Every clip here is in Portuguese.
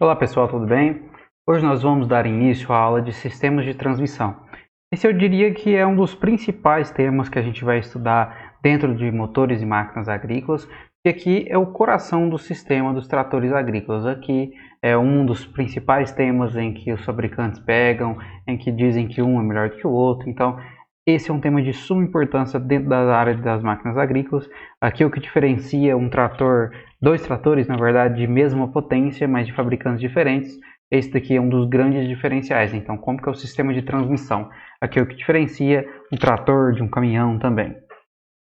Olá pessoal, tudo bem? Hoje nós vamos dar início à aula de sistemas de transmissão. Esse eu diria que é um dos principais temas que a gente vai estudar dentro de motores e máquinas agrícolas, e aqui é o coração do sistema dos tratores agrícolas. Aqui é um dos principais temas em que os fabricantes pegam, em que dizem que um é melhor do que o outro. Então, esse é um tema de suma importância dentro da área das máquinas agrícolas. Aqui é o que diferencia um trator, dois tratores, na verdade, de mesma potência, mas de fabricantes diferentes. Esse daqui é um dos grandes diferenciais. Então, como que é o sistema de transmissão? Aqui é o que diferencia um trator de um caminhão também.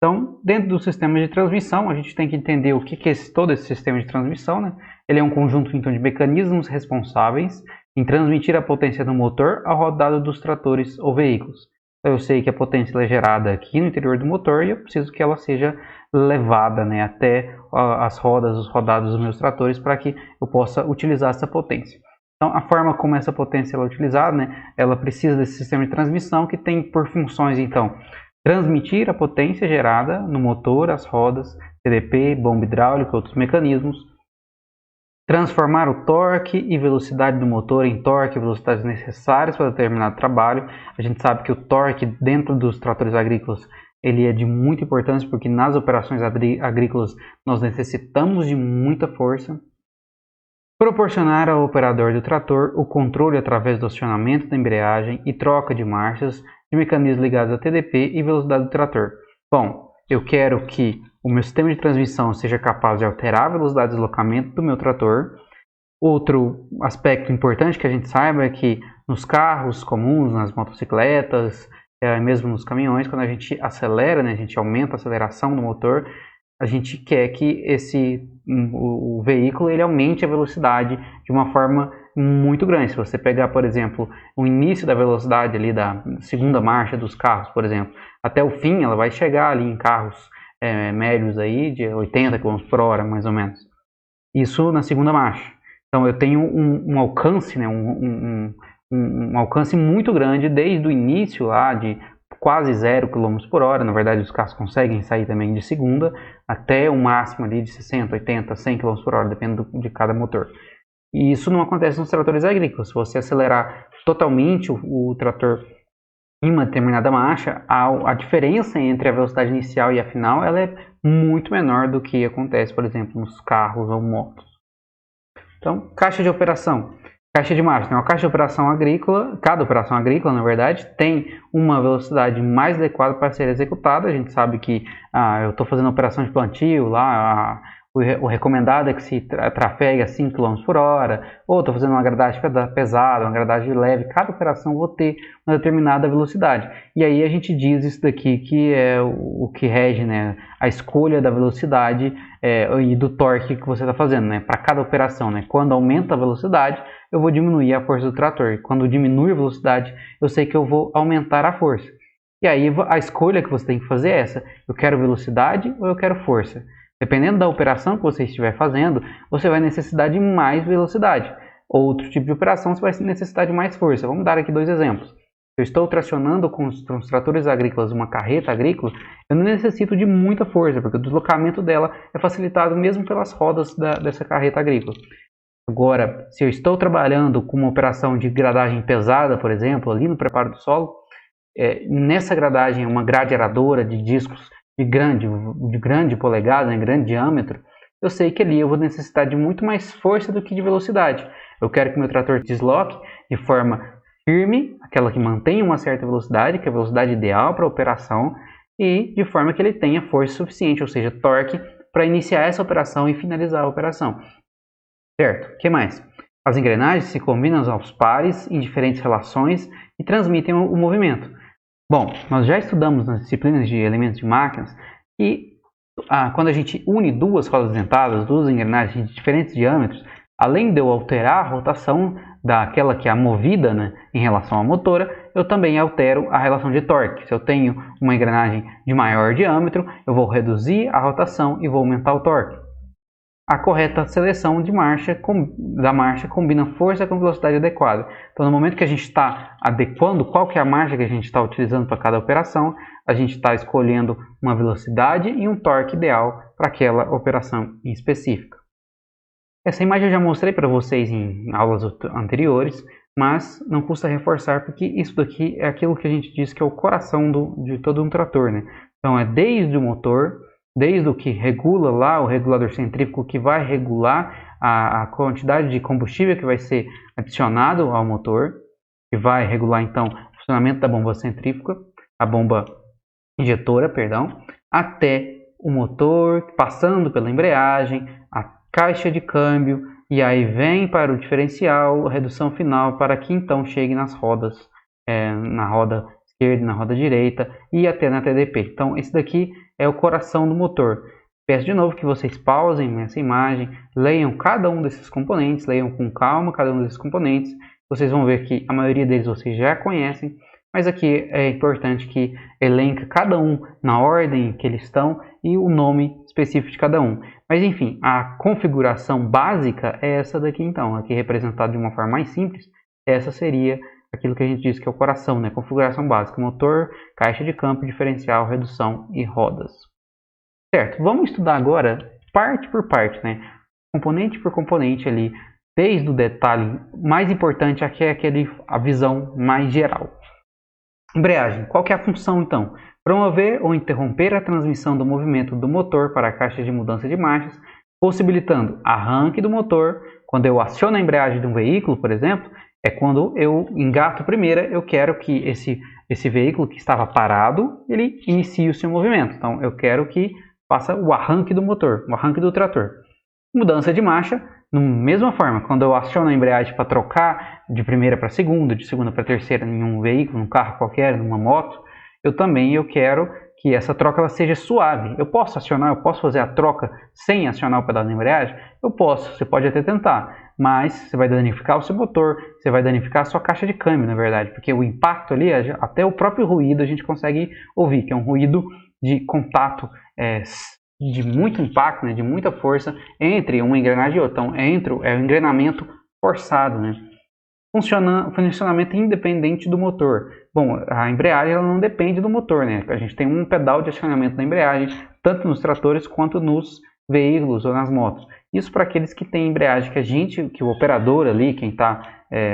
Então, dentro do sistema de transmissão, a gente tem que entender o que é todo esse sistema de transmissão, né? Ele é um conjunto então, de mecanismos responsáveis em transmitir a potência do motor ao rodado dos tratores ou veículos. Então, eu sei que a potência é gerada aqui no interior do motor e eu preciso que ela seja levada, né, até as rodas, os rodados dos meus tratores para que eu possa utilizar essa potência. Então, a forma como essa potência é utilizada, né, ela precisa desse sistema de transmissão que tem por funções, então, transmitir a potência gerada no motor, as rodas, TDP, bomba hidráulica e outros mecanismos, transformar o torque e velocidade do motor em torque e velocidades necessárias para determinado trabalho. A gente sabe que o torque dentro dos tratores agrícolas ele é de muita importância porque nas operações agrícolas nós necessitamos de muita força. Proporcionar ao operador do trator o controle através do acionamento da embreagem e troca de marchas de mecanismos ligados a TDP e velocidade do trator. Bom, eu quero que o meu sistema de transmissão seja capaz de alterar a velocidade de deslocamento do meu trator. Outro aspecto importante que a gente saiba é que nos carros comuns, nas motocicletas, mesmo nos caminhões, quando a gente acelera, né, a gente aumenta a aceleração do motor, a gente quer que o veículo ele aumente a velocidade de uma forma muito grande. Se você pegar, por exemplo, o início da velocidade ali da segunda marcha dos carros, por exemplo, até o fim ela vai chegar ali em carros médios aí de 80 km por hora, mais ou menos. Isso na segunda marcha. Então eu tenho um alcance, né, um alcance muito grande desde o início lá de quase 0 km por hora. Na verdade os carros conseguem sair também de segunda até um máximo ali de 60, 80, 100 km por hora, dependendo de cada motor. E isso não acontece nos tratores agrícolas. Se você acelerar totalmente o trator em uma determinada marcha, a diferença entre a velocidade inicial e a final ela é muito menor do que acontece, por exemplo, nos carros ou motos. Então, caixa de operação. Caixa de marcha, uma caixa de operação agrícola, cada operação agrícola, na verdade, tem uma velocidade mais adequada para ser executada. A gente sabe que eu estou fazendo operação de plantio, lá o recomendado é que se trafegue a 5 km por hora, ou estou fazendo uma gradagem pesada, uma gradagem leve. Cada operação vou ter uma determinada velocidade. E aí a gente diz isso daqui que é o que rege, né, a escolha da velocidade e do torque que você está fazendo, né, para cada operação. Né? Quando aumenta a velocidade, eu vou diminuir a força do trator. Quando diminui a velocidade, eu sei que eu vou aumentar a força. E aí a escolha que você tem que fazer é essa. Eu quero velocidade ou eu quero força? Dependendo da operação que você estiver fazendo, você vai necessitar de mais velocidade. Outro tipo de operação, você vai necessitar de mais força. Vamos dar aqui dois exemplos. Eu estou tracionando com os tratores agrícolas uma carreta agrícola, eu não necessito de muita força, porque o deslocamento dela é facilitado mesmo pelas rodas dessa carreta agrícola. Agora, se eu estou trabalhando com uma operação de gradagem pesada, por exemplo, ali no preparo do solo, nessa gradagem, uma grade aradora de discos de grande polegada, né, grande diâmetro, eu sei que ali eu vou necessitar de muito mais força do que de velocidade. Eu quero que meu trator desloque de forma firme, aquela que mantém uma certa velocidade, que é a velocidade ideal para a operação, e de forma que ele tenha força suficiente, ou seja, torque, para iniciar essa operação e finalizar a operação. Certo? O que mais? As engrenagens se combinam aos pares em diferentes relações e transmitem o movimento. Bom, nós já estudamos nas disciplinas de elementos de máquinas que quando a gente une duas rodas dentadas, duas engrenagens de diferentes diâmetros, além de eu alterar a rotação daquela que é a movida, né, em relação à motora, eu também altero a relação de torque. Se eu tenho uma engrenagem de maior diâmetro, eu vou reduzir a rotação e vou aumentar o torque. A correta seleção da marcha combina força com velocidade adequada. Então, no momento que a gente está adequando qual que é a marcha que a gente está utilizando para cada operação, a gente está escolhendo uma velocidade e um torque ideal para aquela operação em específica. Essa imagem eu já mostrei para vocês em aulas anteriores, mas não custa reforçar porque isso daqui é aquilo que a gente diz que é o coração de todo um trator, né? Então é desde o motor, desde o que regula lá, o regulador centrífugo que vai regular a quantidade de combustível que vai ser adicionado ao motor, que vai regular então o funcionamento da bomba centrífuga, a bomba injetora, perdão, até o motor, passando pela embreagem, a caixa de câmbio, e aí vem para o diferencial, a redução final, para que então chegue nas rodas, na roda esquerda, na roda direita e até na TDP. Então esse daqui é o coração do motor. Peço de novo que vocês pausem essa imagem, leiam cada um desses componentes, leiam com calma cada um desses componentes. Vocês vão ver que a maioria deles vocês já conhecem, mas aqui é importante que elenque cada um na ordem que eles estão e o nome específico de cada um. Mas enfim, a configuração básica é essa daqui então, aqui representada de uma forma mais simples. Essa seria aquilo que a gente diz que é o coração, né? Configuração básica, motor, caixa de campo, diferencial, redução e rodas. Certo, vamos estudar agora parte por parte, né? Componente por componente ali, desde o detalhe mais importante aqui é a visão mais geral. Embreagem, qual que é a função então? Promover ou interromper a transmissão do movimento do motor para a caixa de mudança de marchas, possibilitando arranque do motor. Quando eu aciono a embreagem de um veículo, por exemplo, é quando eu engato primeira, eu quero que esse veículo que estava parado, ele inicie o seu movimento. Então eu quero que faça o arranque do motor, o arranque do trator. Mudança de marcha, da mesma forma, quando eu aciono a embreagem para trocar de primeira para segunda, de segunda para terceira em um veículo, num carro qualquer, numa moto, eu quero que essa troca ela seja suave. Eu posso acionar, eu posso fazer a troca sem acionar o pedal da embreagem? Eu posso, você pode até tentar, mas você vai danificar o seu motor, você vai danificar a sua caixa de câmbio, na verdade, porque o impacto ali, até o próprio ruído a gente consegue ouvir, que é um ruído de contato de muito impacto, né, de muita força entre uma engrenagem e outra. Então, é o engrenamento forçado, né? Funcionamento independente do motor. Bom, a embreagem ela não depende do motor, né? A gente tem um pedal de acionamento da embreagem, tanto nos tratores quanto nos veículos ou nas motos. Isso para aqueles que têm embreagem que o operador ali, quem está,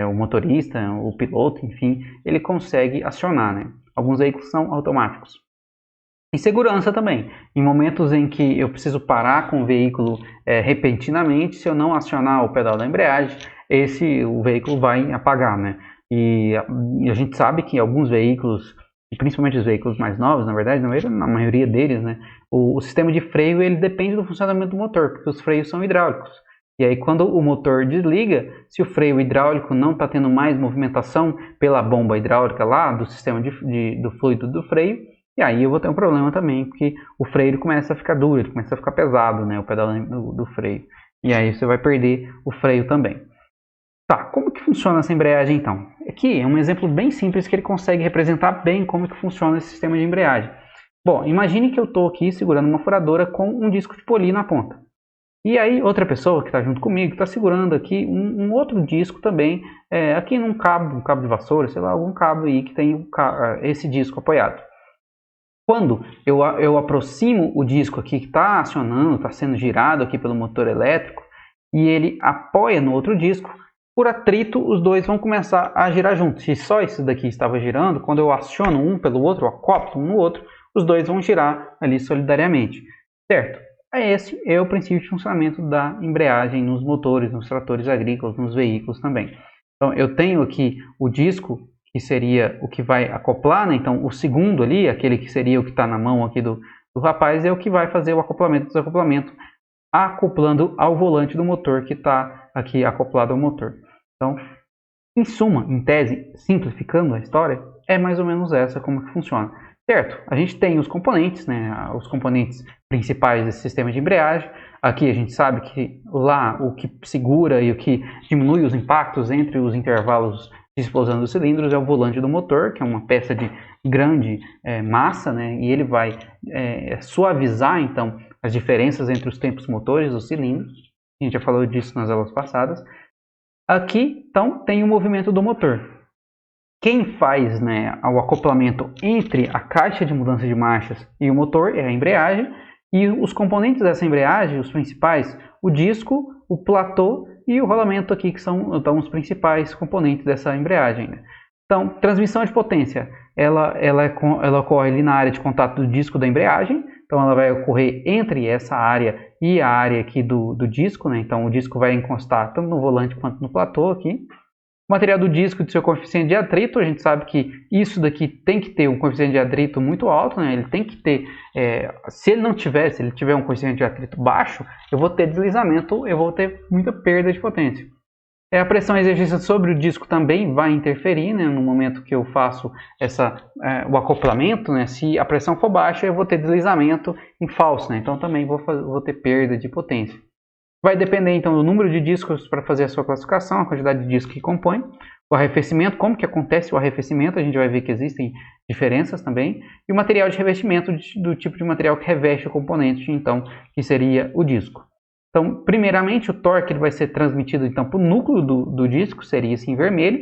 o motorista, o piloto, enfim, ele consegue acionar, né? Alguns veículos são automáticos. E segurança também. Em momentos em que eu preciso parar com o veículo repentinamente, se eu não acionar o pedal da embreagem, o veículo vai apagar, né? E a gente sabe que alguns veículos, principalmente os veículos mais novos, na verdade, na maioria deles, né, o sistema de freio ele depende do funcionamento do motor, porque os freios são hidráulicos. E aí quando o motor desliga, se o freio hidráulico não está tendo mais movimentação pela bomba hidráulica lá, do sistema do fluido do freio, e aí eu vou ter um problema também, porque o freio ele começa a ficar duro, ele começa a ficar pesado, né, o pedal do freio. E aí você vai perder o freio também. Tá, como que funciona essa embreagem então? Aqui é um exemplo bem simples que ele consegue representar bem como que funciona esse sistema de embreagem. Bom, imagine que eu estou aqui segurando uma furadora com um disco de poli na ponta. E aí outra pessoa que está junto comigo está segurando aqui um outro disco também, aqui num cabo, um cabo de vassoura, sei lá, algum cabo aí que tem esse disco apoiado. Quando eu aproximo o disco aqui que está acionando, está sendo girado aqui pelo motor elétrico, e ele apoia no outro disco, por atrito os dois vão começar a girar juntos. Se só esse daqui estava girando, quando eu aciono um pelo outro, eu acoplo um no outro, os dois vão girar ali solidariamente. Certo? Esse é o princípio de funcionamento da embreagem nos motores, nos tratores agrícolas, nos veículos também. Então eu tenho aqui o disco, que seria o que vai acoplar, né? Então o segundo ali, aquele que seria o que está na mão aqui do rapaz, é o que vai fazer o acoplamento e desacoplamento, acoplando ao volante do motor que está aqui acoplado ao motor. Então, em suma, em tese, simplificando a história, é mais ou menos essa como que funciona. Certo, a gente tem os componentes, né? Os componentes principais desse sistema de embreagem. Aqui a gente sabe que lá o que segura e o que diminui os impactos entre os intervalos de explosão dos cilindros é o volante do motor, que é uma peça de grande massa, né? E ele vai suavizar então as diferenças entre os tempos motores dos cilindros. A gente já falou disso nas aulas passadas. Aqui, então, tem o movimento do motor. Quem faz, né, o acoplamento entre a caixa de mudança de marchas e o motor é a embreagem. E os componentes dessa embreagem, os principais, o disco, o platô e o rolamento aqui, que são então, os principais componentes dessa embreagem. Então, transmissão de potência, ela ocorre ali na área de contato do disco da embreagem, então ela vai ocorrer entre essa área e a área aqui do disco, né? Então o disco vai encostar tanto no volante quanto no platô aqui. O material do disco e do seu coeficiente de atrito, a gente sabe que isso daqui tem que ter um coeficiente de atrito muito alto, né? Ele tem que ter, se ele tiver um coeficiente de atrito baixo, eu vou ter deslizamento, eu vou ter muita perda de potência. A pressão exercida sobre o disco também vai interferir, né? No momento que eu faço o acoplamento, né? Se a pressão for baixa, eu vou ter deslizamento em falso, né? Então também vou ter perda de potência. Vai depender então do número de discos para fazer a sua classificação, a quantidade de discos que compõe, o arrefecimento, como que acontece o arrefecimento, a gente vai ver que existem diferenças também, e o material de revestimento do tipo de material que reveste o componente, então, que seria o disco. Então, primeiramente, o torque ele vai ser transmitido então, para o núcleo do disco, seria esse em vermelho,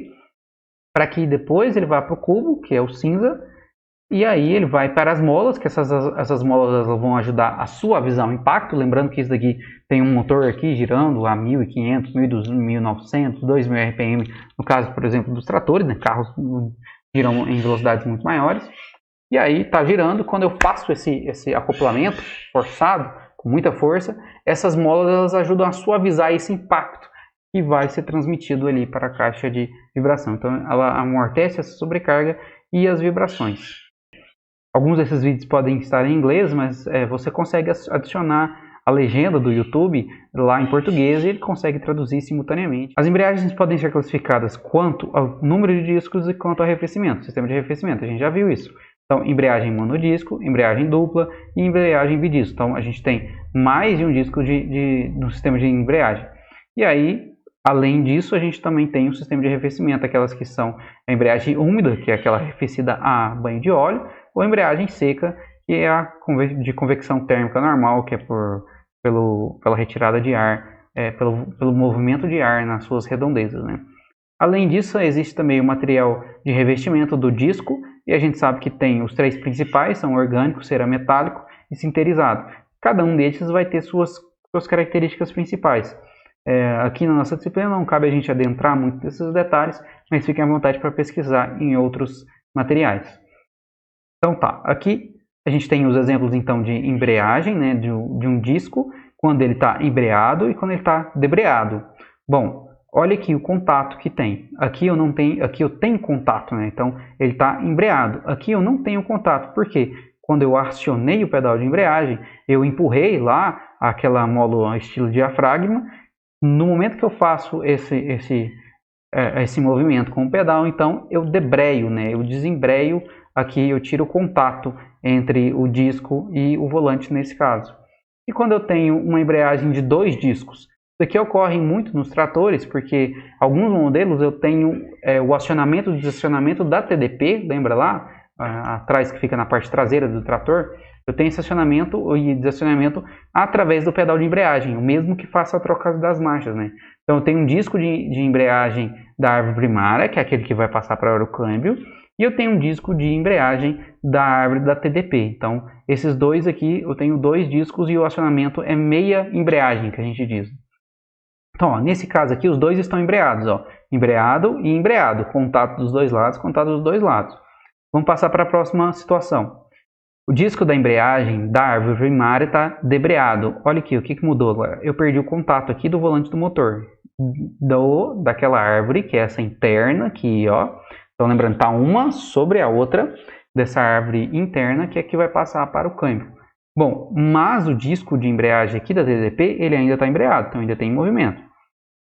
para que depois ele vá para o cubo, que é o cinza, e aí ele vai para as molas, que essas molas vão ajudar a suavizar o impacto, lembrando que isso daqui tem um motor aqui girando a 1.500, 1.200, 1.900, 2.000 RPM, no caso, por exemplo, dos tratores, né? Carros giram em velocidades muito maiores, e aí está girando, quando eu faço esse acoplamento forçado, com muita força, essas molas elas ajudam a suavizar esse impacto que vai ser transmitido ali para a caixa de vibração. Então ela amortece essa sobrecarga e as vibrações. Alguns desses vídeos podem estar em inglês, mas você consegue adicionar a legenda do YouTube lá em português e ele consegue traduzir simultaneamente. As embreagens podem ser classificadas quanto ao número de discos e quanto ao arrefecimento, sistema de arrefecimento, a gente já viu isso. Então, embreagem monodisco, embreagem dupla e embreagem bidisco. Então, a gente tem mais de um disco no sistema de embreagem. E aí, além disso, a gente também tem o sistema de arrefecimento, aquelas que são a embreagem úmida, que é aquela arrefecida a banho de óleo, ou a embreagem seca, que é a de convecção térmica normal, que é pela retirada de ar, pelo movimento de ar nas suas redondezas, né? Além disso, existe também o material de revestimento do disco, e a gente sabe que tem os três principais, são orgânico, cerametálico e sinterizado. Cada um desses vai ter suas características principais. Aqui na nossa disciplina não cabe a gente adentrar muito nesses detalhes, mas fiquem à vontade para pesquisar em outros materiais. Então tá, aqui a gente tem os exemplos então de embreagem, né, de um disco, quando ele está embreado e quando ele está debreado. Bom, olha aqui o contato que tem. Aqui eu tenho contato, né? Então ele está embreado. Aqui eu não tenho contato. Por quê? Quando eu acionei o pedal de embreagem, eu empurrei lá aquela mola estilo diafragma. No momento que eu faço esse movimento com o pedal, então eu debreio, né? Eu desembreio aqui, eu tiro o contato entre o disco e o volante nesse caso. E quando eu tenho uma embreagem de dois discos, isso aqui ocorre muito nos tratores, porque alguns modelos eu tenho o acionamento e desacionamento da TDP, lembra lá? Atrás, que fica na parte traseira do trator, eu tenho esse acionamento e desacionamento através do pedal de embreagem, o mesmo que faça a troca das marchas, né? Então eu tenho um disco de embreagem da árvore primária, que é aquele que vai passar para o câmbio, e eu tenho um disco de embreagem da árvore da TDP. Então esses dois aqui, eu tenho dois discos e o acionamento é meia embreagem, que a gente diz. Então, ó, nesse caso aqui, os dois estão embreados, ó, embreado e embreado, contato dos dois lados, contato dos dois lados. Vamos passar para a próxima situação. O disco da embreagem da árvore primária está debreado. Olha aqui, o que mudou agora? Eu perdi o contato aqui do volante do motor, daquela árvore, que é essa interna aqui, ó. Então, lembrando, está uma sobre a outra dessa árvore interna, que é que vai passar para o câmbio. Bom, mas o disco de embreagem aqui da TDP, ele ainda está embreado, então ainda tem movimento.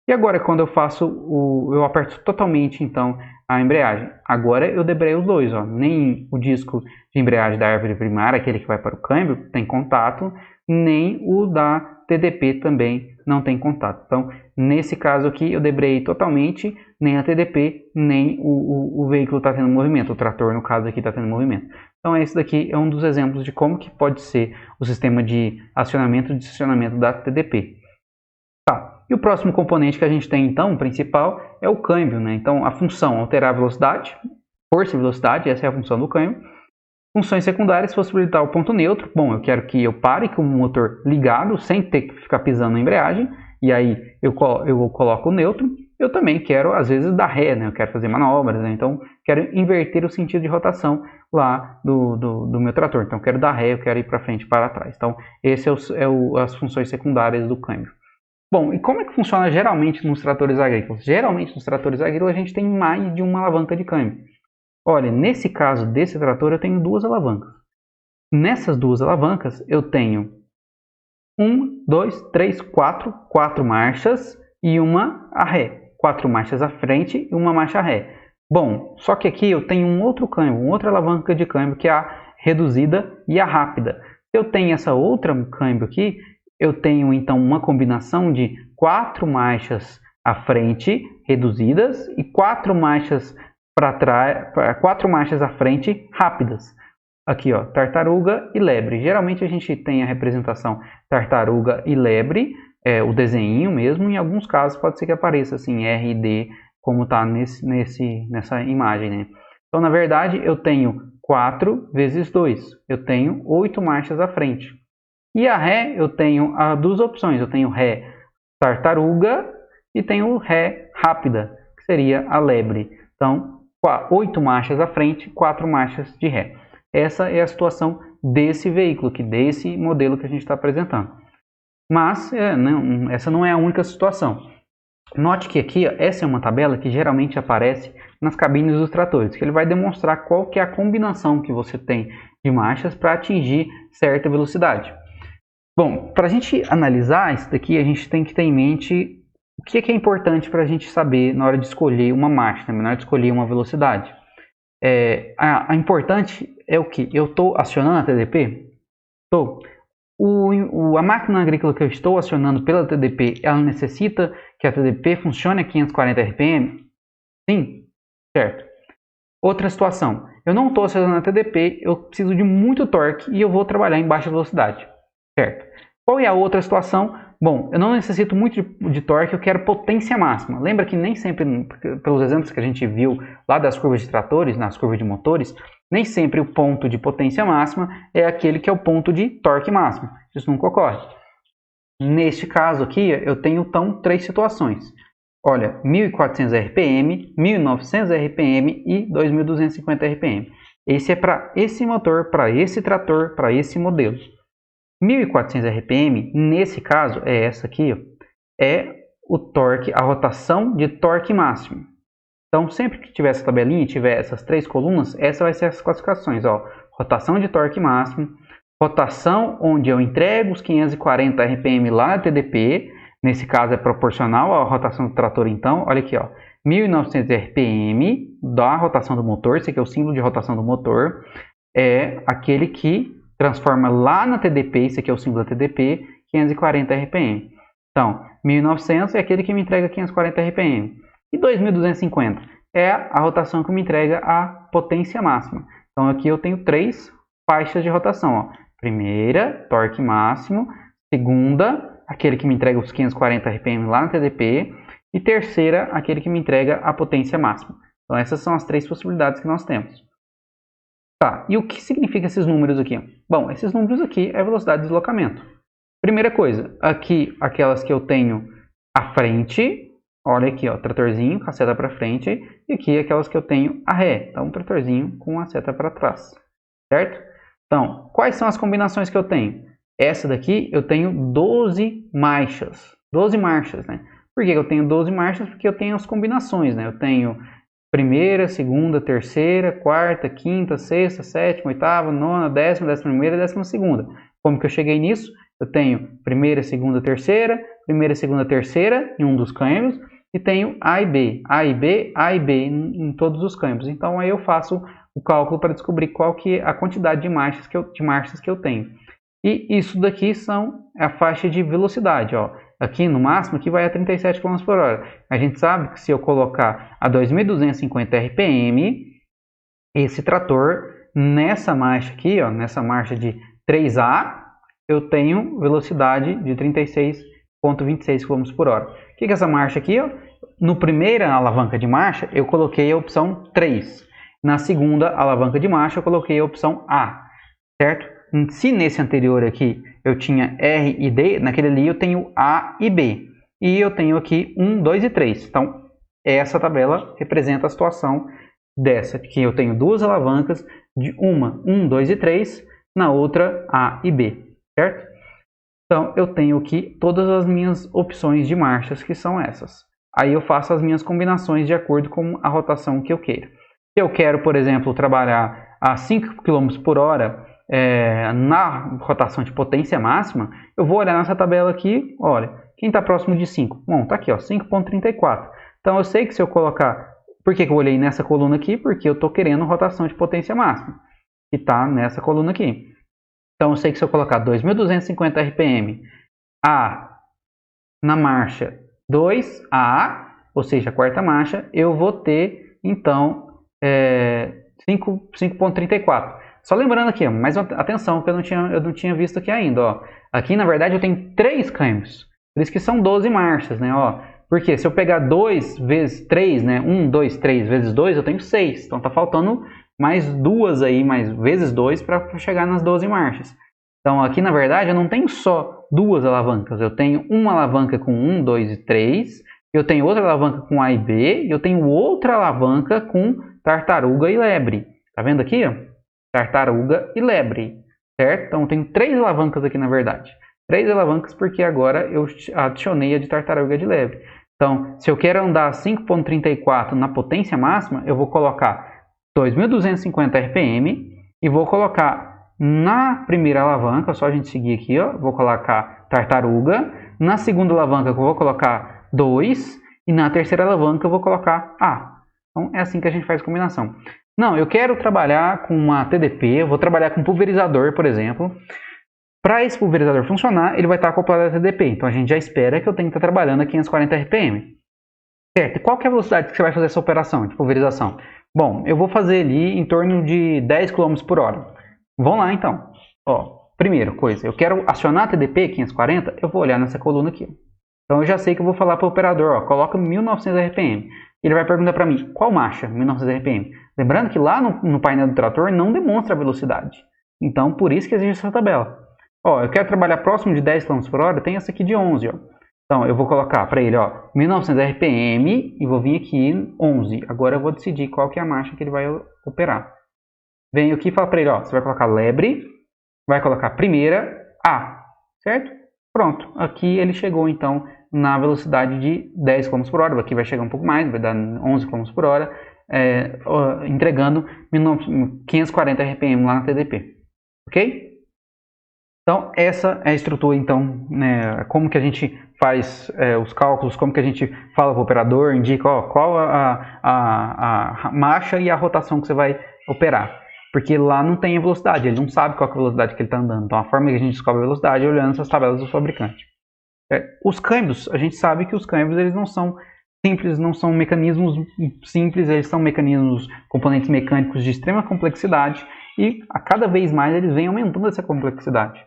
E agora, quando eu eu aperto totalmente, então, a embreagem. Agora eu debreio os dois, ó. Nem o disco de embreagem da árvore primária, aquele que vai para o câmbio, tem contato, nem o da TDP também não tem contato. Então, nesse caso aqui, eu debreiei totalmente, nem a TDP, nem o veículo está tendo movimento. O trator, no caso aqui, está tendo movimento. Então, esse daqui é um dos exemplos de como que pode ser o sistema de acionamento e desacionamento da TDP. Tá. E o próximo componente que a gente tem, então, principal, é o câmbio, né? Então, a função alterar a velocidade, força e velocidade, essa é a função do câmbio. Funções secundárias, possibilitar o ponto neutro. Bom, eu quero que eu pare com o motor ligado, sem ter que ficar pisando na embreagem. e aí eu coloco o neutro, eu também quero, às vezes, dar ré, né? Eu quero fazer manobras, né? Então, quero inverter o sentido de rotação lá do meu trator. Então, eu quero dar ré, eu quero ir para frente e para trás. Então, esse as funções secundárias do câmbio. Bom, e como é que funciona geralmente nos tratores agrícolas? Geralmente, nos tratores agrícolas, a gente tem mais de uma alavanca de câmbio. Olha, nesse caso desse trator, eu tenho duas alavancas. Nessas duas alavancas, eu tenho 1, 2, 3, 4 marchas e uma a ré. 4 marchas à frente e uma marcha ré. Bom, só que aqui eu tenho um outro câmbio, uma outra alavanca de câmbio, que é a reduzida e a rápida. Se eu tenho essa outra câmbio aqui, eu tenho então uma combinação de 4 marchas à frente reduzidas e 4 marchas para trás, 4 marchas à frente rápidas. Aqui, ó, tartaruga e lebre. Geralmente a gente tem a representação tartaruga e lebre, o desenho mesmo. Em alguns casos pode ser que apareça assim R e D, como está nessa imagem, né? Então, na verdade, eu tenho 4 vezes 2. Eu tenho 8 marchas à frente. E a ré, eu tenho duas opções. Eu tenho ré tartaruga e tenho ré rápida, que seria a lebre. Então, 8 marchas à frente, 4 marchas de ré. Essa é a situação desse veículo, desse modelo que a gente está apresentando. Mas essa não é a única situação. Note que aqui, essa é uma tabela que geralmente aparece nas cabines dos tratores, que ele vai demonstrar qual que é a combinação que você tem de marchas para atingir certa velocidade. Bom, para a gente analisar isso daqui, a gente tem que ter em mente o que é importante para a gente saber na hora de escolher uma marcha, na hora de escolher uma velocidade. A importante é o que? Eu estou acionando a TDP? Estou. A máquina agrícola que eu estou acionando pela TDP, ela necessita que a TDP funcione a 540 RPM? Sim? Certo. Outra situação. Eu não estou acionando a TDP, eu preciso de muito torque e eu vou trabalhar em baixa velocidade. Certo. Qual é a outra situação? Bom, eu não necessito muito de torque, eu quero potência máxima. Lembra que nem sempre, pelos exemplos que a gente viu lá das curvas de tratores, nas curvas de motores, nem sempre o ponto de potência máxima é aquele que é o ponto de torque máximo. Isso nunca ocorre. Neste caso aqui, eu tenho então 3 situações. Olha, 1.400 RPM, 1.900 RPM e 2.250 RPM. Esse é para esse motor, para esse trator, para esse modelo. 1.400 RPM, nesse caso, é essa aqui, ó, é o torque, a rotação de torque máximo. Então, sempre que tiver essa tabelinha, tiver essas 3 colunas, essa vai ser as classificações, ó. Rotação de torque máximo, rotação onde eu entrego os 540 RPM lá na TDP, nesse caso é proporcional à rotação do trator, então, olha aqui, ó, 1.900 RPM da rotação do motor, esse aqui é o símbolo de rotação do motor, é aquele que transforma lá na TDP, esse aqui é o símbolo da TDP, 540 RPM. Então, 1.900 é aquele que me entrega 540 RPM. E 2.250 é a rotação que me entrega a potência máxima. Então, aqui eu tenho 3 faixas de rotação. Ó. Primeira, torque máximo. Segunda, aquele que me entrega os 540 RPM lá na TDP. E terceira, aquele que me entrega a potência máxima. Então, essas são as 3 possibilidades que nós temos. Tá, e o que significa esses números aqui? Bom, esses números aqui é a velocidade de deslocamento. Primeira coisa, aqui aquelas que eu tenho à frente, olha aqui, ó, tratorzinho com a seta para frente, e aqui aquelas que eu tenho a ré, então um tratorzinho com a seta para trás, certo? Então, quais são as combinações que eu tenho? Essa daqui eu tenho 12 marchas, né? Por que eu tenho 12 marchas? Porque eu tenho as combinações, né? Eu tenho primeira, segunda, terceira, quarta, quinta, sexta, sétima, oitava, nona, décima, 11ª e 12ª. Como que eu cheguei nisso? Eu tenho primeira, segunda, terceira em um dos câmbios e tenho A e B, A e B, A e B em todos os câmbios. Então aí eu faço o cálculo para descobrir qual que é a quantidade de marchas que eu tenho. E isso daqui são a faixa de velocidade, ó. Aqui no máximo aqui vai a 37 km por hora. A gente sabe que se eu colocar a 2.250 RPM, esse trator, nessa marcha aqui, ó, nessa marcha de 3A, eu tenho velocidade de 36,26 km por hora. O que é essa marcha aqui? Ó? No primeira alavanca de marcha, eu coloquei a opção 3. Na segunda alavanca de marcha, eu coloquei a opção A, certo? Se nesse anterior aqui eu tinha R e D, naquele ali eu tenho A e B. e eu tenho aqui 1, 2 e 3. Então, essa tabela representa a situação dessa, que eu tenho duas alavancas, de uma 1, 2 e 3, na outra A e B, certo? Então, eu tenho aqui todas as minhas opções de marchas, que são essas. Aí eu faço as minhas combinações de acordo com a rotação que eu queira. Se eu quero, por exemplo, trabalhar a 5 km por hora na rotação de potência máxima, eu vou olhar nessa tabela aqui, olha, quem está próximo de 5? Bom, está aqui, 5,34. Então, eu sei que se eu colocar... Por que eu olhei nessa coluna aqui? Porque eu estou querendo rotação de potência máxima, que está nessa coluna aqui. Então, eu sei que se eu colocar 2.250 RPM na marcha 2A, ou seja, a quarta marcha, eu vou ter, então, 5,34. Só lembrando aqui, mas atenção, que eu não tinha visto aqui ainda. Ó. Aqui, na verdade, eu tenho 3 câmbios. Por isso que são 12 marchas, né? Ó, porque se eu pegar 2 vezes 3, né? 1, 2, 3 vezes 2, eu tenho 6. Então, tá faltando mais duas aí, mais vezes 2 para chegar nas 12 marchas. Então, aqui, na verdade, eu não tenho só duas alavancas. Eu tenho uma alavanca com 1, 2 e 3. Eu tenho outra alavanca com A e B. E eu tenho outra alavanca com tartaruga e lebre. Tá vendo aqui? Ó? Tartaruga e lebre. Certo? Então, eu tenho 3 alavancas aqui, na verdade. 3 alavancas porque agora eu adicionei a de tartaruga e de lebre. Então, se eu quero andar 5,34 na potência máxima, eu vou colocar 2.250 RPM e vou colocar na primeira alavanca, só a gente seguir aqui, ó, vou colocar tartaruga. Na segunda alavanca eu vou colocar 2 e na terceira alavanca eu vou colocar A. Então, é assim que a gente faz a combinação. Não, eu quero trabalhar com uma TDP, eu vou trabalhar com um pulverizador, por exemplo. Para esse pulverizador funcionar, ele vai estar acoplado à TDP. Então, a gente já espera que eu tenha que estar trabalhando a 540 RPM. Certo, e qual que é a velocidade que você vai fazer essa operação de pulverização? Bom, eu vou fazer ali em torno de 10 km por hora. Vamos lá, então. Ó, primeira coisa, eu quero acionar a TDP 540, eu vou olhar nessa coluna aqui. Então, eu já sei que eu vou falar para o operador, ó, coloca 1900 RPM. Ele vai perguntar para mim, qual marcha? 1900 RPM. Lembrando que lá no painel do trator não demonstra a velocidade. Então, por isso que existe essa tabela. Ó, eu quero trabalhar próximo de 10 km por hora, tem essa aqui de 11, ó. Então, eu vou colocar para ele, ó, 1900 RPM e vou vir aqui em 11. Agora eu vou decidir qual que é a marcha que ele vai operar. Venho aqui e falo para ele, ó, você vai colocar lebre, vai colocar primeira A, certo? Pronto, aqui ele chegou então na velocidade de 10 km por hora, aqui vai chegar um pouco mais, vai dar 11 km por hora, entregando 540 RPM lá na TDP, ok? Então, essa é a estrutura, então, né, como que a gente faz os cálculos, como que a gente fala para o operador, indica ó, qual a marcha e a rotação que você vai operar. Porque lá não tem a velocidade, ele não sabe qual é a velocidade que ele está andando. Então, a forma que a gente descobre a velocidade é olhando essas tabelas do fabricante. Os câmbios, a gente sabe que os câmbios eles não são simples, não são mecanismos simples, eles são mecanismos, componentes mecânicos de extrema complexidade e a cada vez mais eles vêm aumentando essa complexidade.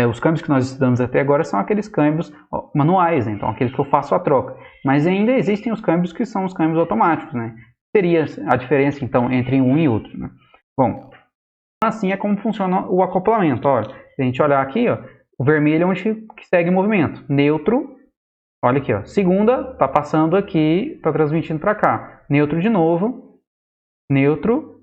Os câmbios que nós estudamos até agora são aqueles câmbios manuais, né? Então aqueles que eu faço a troca. Mas ainda existem os câmbios que são os câmbios automáticos, né? Seria a diferença então entre um e outro, né? Bom, assim é como funciona o acoplamento. Olha, se a gente olhar aqui, ó, o vermelho é onde segue o movimento. Neutro, olha aqui, ó, segunda, está passando aqui, está transmitindo para cá. Neutro de novo, neutro.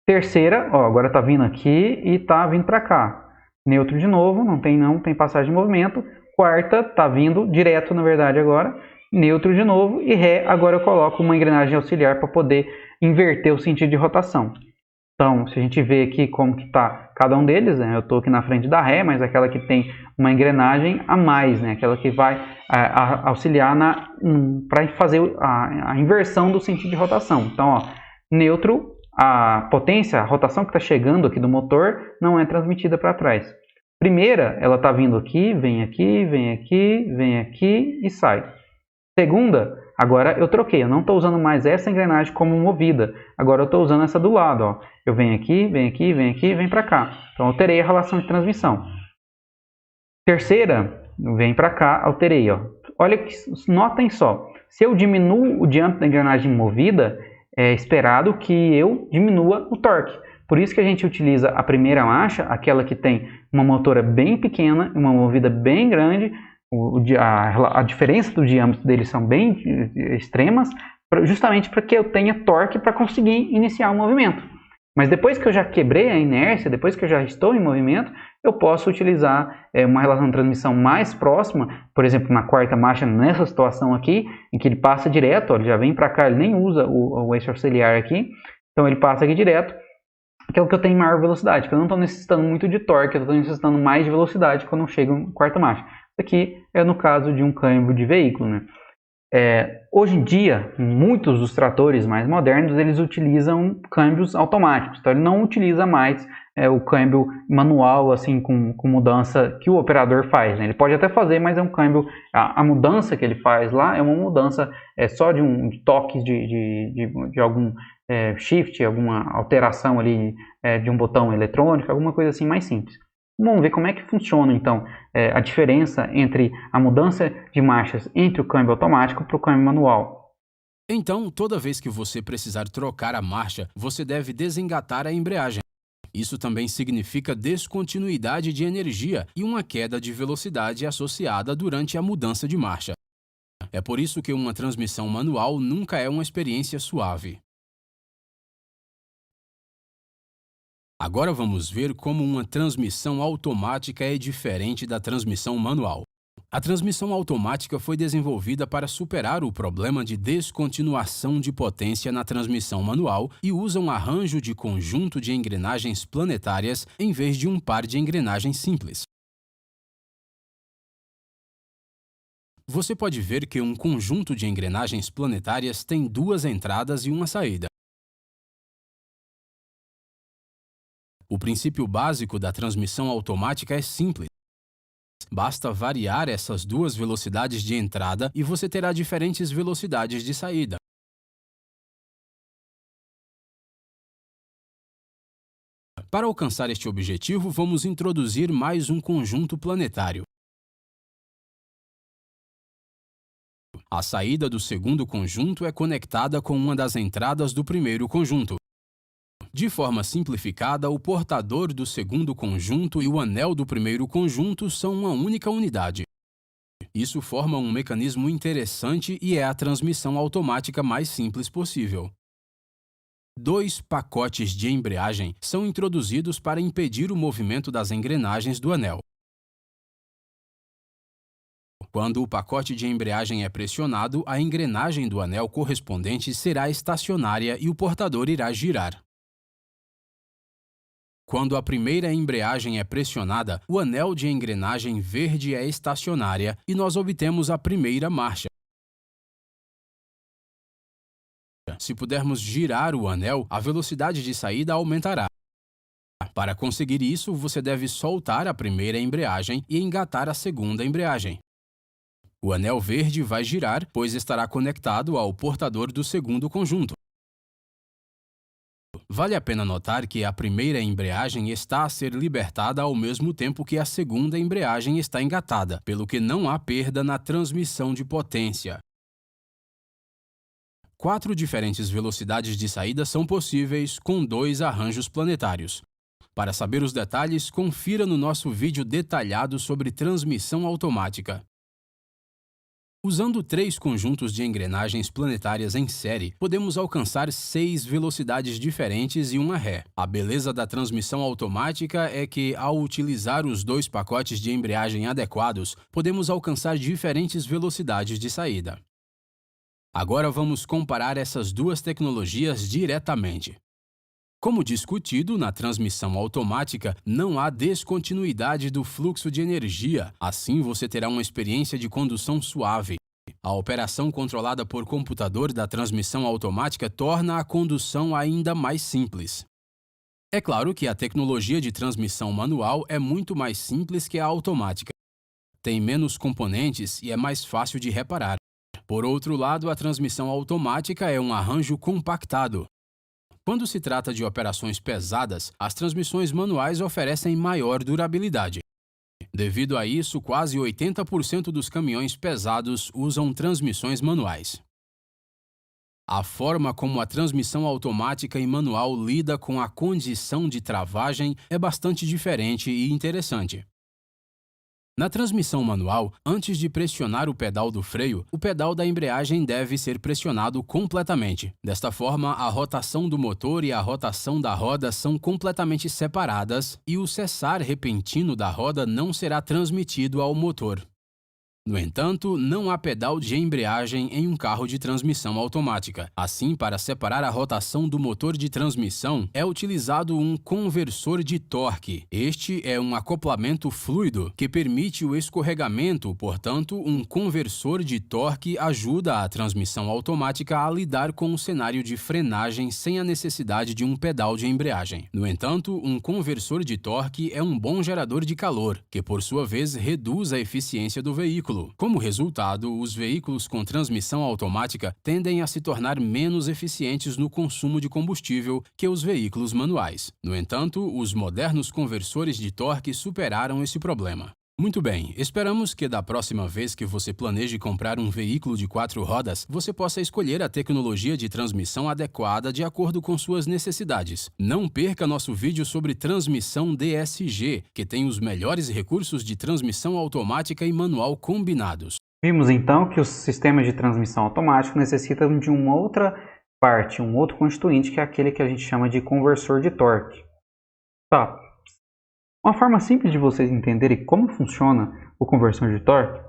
Terceira, ó, agora está vindo aqui e está vindo para cá. Neutro de novo, não tem passagem de movimento. Quarta, está vindo direto, na verdade, agora. Neutro de novo e Ré, agora eu coloco uma engrenagem auxiliar para poder inverter o sentido de rotação. Então, se a gente vê aqui como que está cada um deles, né? Eu estou aqui na frente da Ré, mas aquela que tem uma engrenagem a mais, né? Aquela que vai auxiliar para fazer a inversão do sentido de rotação. Então, ó, neutro, a potência, a rotação que está chegando aqui do motor não é transmitida para trás. Primeira, ela está vindo aqui, vem aqui, vem aqui, vem aqui e sai. Segunda, agora eu troquei, eu não estou usando mais essa engrenagem como movida, agora eu estou usando essa do lado, ó. Eu venho aqui, vem aqui, vem aqui, vem para cá. Então, alterei a relação de transmissão. Terceira, vem para cá, alterei, ó. Olha, notem só, se eu diminuo o diâmetro da engrenagem movida, é esperado que eu diminua o torque. Por isso que a gente utiliza a primeira marcha, aquela que tem uma motora bem pequena, uma movida bem grande, a diferença do diâmetro deles são bem extremas, justamente para que eu tenha torque para conseguir iniciar o movimento. Mas depois que eu já quebrei a inércia, depois que eu já estou em movimento, eu posso utilizar uma relação de transmissão mais próxima, por exemplo, na quarta marcha, nessa situação aqui, em que ele passa direto, ó, ele já vem para cá, ele nem usa o eixo auxiliar aqui, então ele passa aqui direto, que é o que eu tenho maior velocidade, que eu não estou necessitando muito de torque, eu estou necessitando mais de velocidade quando eu chego na quarta marcha. Isso aqui é no caso de um câmbio de veículo, né? Hoje em dia, muitos dos tratores mais modernos, eles utilizam câmbios automáticos, então ele não utiliza mais o câmbio manual, assim, com mudança que o operador faz, né? Ele pode até fazer, mas é um câmbio, a mudança que ele faz lá é uma mudança só de toques de algum shift, alguma alteração ali de um botão eletrônico, alguma coisa assim mais simples. Vamos ver como é que funciona, então, a diferença entre a mudança de marchas entre o câmbio automático para o câmbio manual. Então, toda vez que você precisar trocar a marcha, você deve desengatar a embreagem. Isso também significa descontinuidade de energia e uma queda de velocidade associada durante a mudança de marcha. É por isso que uma transmissão manual nunca é uma experiência suave. Agora vamos ver como uma transmissão automática é diferente da transmissão manual. A transmissão automática foi desenvolvida para superar o problema de descontinuação de potência na transmissão manual e usa um arranjo de conjunto de engrenagens planetárias em vez de um par de engrenagens simples. Você pode ver que um conjunto de engrenagens planetárias tem duas entradas e uma saída. O princípio básico da transmissão automática é simples. Basta variar essas duas velocidades de entrada e você terá diferentes velocidades de saída. Para alcançar este objetivo, vamos introduzir mais um conjunto planetário. A saída do segundo conjunto é conectada com uma das entradas do primeiro conjunto. De forma simplificada, o portador do segundo conjunto e o anel do primeiro conjunto são uma única unidade. Isso forma um mecanismo interessante e é a transmissão automática mais simples possível. Dois pacotes de embreagem são introduzidos para impedir o movimento das engrenagens do anel. Quando o pacote de embreagem é pressionado, a engrenagem do anel correspondente será estacionária e o portador irá girar. Quando a primeira embreagem é pressionada, o anel de engrenagem verde é estacionária e nós obtemos a primeira marcha. Se pudermos girar o anel, a velocidade de saída aumentará. Para conseguir isso, você deve soltar a primeira embreagem e engatar a segunda embreagem. O anel verde vai girar, pois estará conectado ao portador do segundo conjunto. Vale a pena notar que a primeira embreagem está a ser libertada ao mesmo tempo que a segunda embreagem está engatada, pelo que não há perda na transmissão de potência. 4 diferentes velocidades de saída são possíveis com 2 arranjos planetários. Para saber os detalhes, confira no nosso vídeo detalhado sobre transmissão automática. Usando 3 conjuntos de engrenagens planetárias em série, podemos alcançar 6 velocidades diferentes e uma ré. A beleza da transmissão automática é que, ao utilizar os 2 pacotes de embreagem adequados, podemos alcançar diferentes velocidades de saída. Agora vamos comparar essas duas tecnologias diretamente. Como discutido, na transmissão automática, não há descontinuidade do fluxo de energia, assim você terá uma experiência de condução suave. A operação controlada por computador da transmissão automática torna a condução ainda mais simples. É claro que a tecnologia de transmissão manual é muito mais simples que a automática. Tem menos componentes e é mais fácil de reparar. Por outro lado, a transmissão automática é um arranjo compactado. Quando se trata de operações pesadas, as transmissões manuais oferecem maior durabilidade. Devido a isso, quase 80% dos caminhões pesados usam transmissões manuais. A forma como a transmissão automática e manual lida com a condição de travagem é bastante diferente e interessante. Na transmissão manual, antes de pressionar o pedal do freio, o pedal da embreagem deve ser pressionado completamente. Desta forma, a rotação do motor e a rotação da roda são completamente separadas e o cessar repentino da roda não será transmitido ao motor. No entanto, não há pedal de embreagem em um carro de transmissão automática. Assim, para separar a rotação do motor de transmissão, é utilizado um conversor de torque. Este é um acoplamento fluido que permite o escorregamento, portanto, um conversor de torque ajuda a transmissão automática a lidar com o cenário de frenagem sem a necessidade de um pedal de embreagem. No entanto, um conversor de torque é um bom gerador de calor, que por sua vez reduz a eficiência do veículo. Como resultado, os veículos com transmissão automática tendem a se tornar menos eficientes no consumo de combustível que os veículos manuais. No entanto, os modernos conversores de torque superaram esse problema. Muito bem, esperamos que da próxima vez que você planeje comprar um veículo de 4 rodas, você possa escolher a tecnologia de transmissão adequada de acordo com suas necessidades. Não perca nosso vídeo sobre transmissão DSG, que tem os melhores recursos de transmissão automática e manual combinados. Vimos então que os sistemas de transmissão automática necessitam de uma outra parte, um outro constituinte, que é aquele que a gente chama de conversor de torque. Tá. Uma forma simples de vocês entenderem como funciona o conversor de torque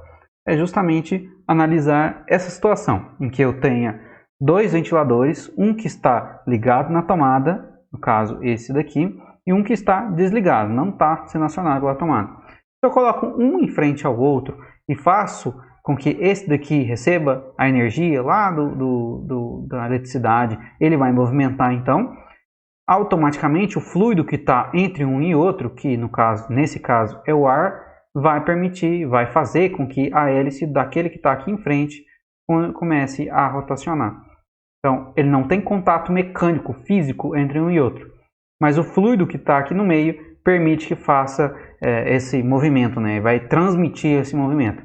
é justamente analisar essa situação, em que eu tenha dois ventiladores, um que está ligado na tomada, no caso esse daqui, e um que está desligado, não está sendo acionado pela tomada. Se eu coloco um em frente ao outro e faço com que esse daqui receba a energia lá da eletricidade, ele vai movimentar então, automaticamente o fluido que está entre um e outro, que nesse caso é o ar, vai fazer com que a hélice daquele que está aqui em frente comece a rotacionar. Então, ele não tem contato mecânico, físico entre um e outro, mas o fluido que está aqui no meio permite que faça esse movimento, né? Vai transmitir esse movimento.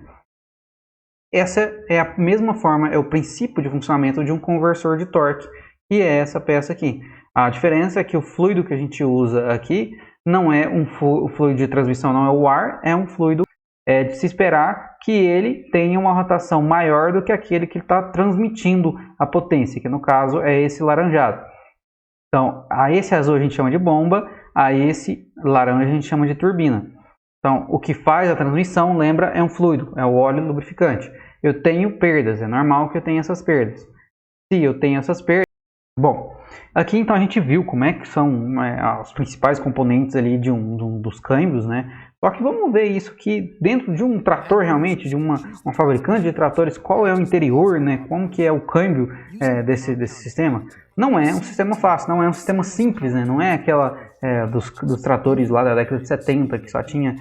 Essa é a mesma forma, é o princípio de funcionamento de um conversor de torque, que é essa peça aqui. A diferença é que o fluido que a gente usa aqui não é o fluido de transmissão, não é o ar, é um fluido de se esperar que ele tenha uma rotação maior do que aquele que está transmitindo a potência, que no caso é esse laranjado. Então, a esse azul a gente chama de bomba, a esse laranja a gente chama de turbina. Então, o que faz a transmissão, lembra, é um fluido, é o óleo lubrificante. Eu tenho perdas, é normal que eu tenha essas perdas. Se eu tenho essas perdas, bom, aqui então a gente viu como é que são os principais componentes ali dos câmbios, né? Só que vamos ver isso aqui dentro de um trator realmente, de uma fabricante de tratores, qual é o interior, né? Como que é o câmbio desse sistema. Não é um sistema fácil, não é um sistema simples, né? Não é aquela dos tratores lá da década de 70 que só tinha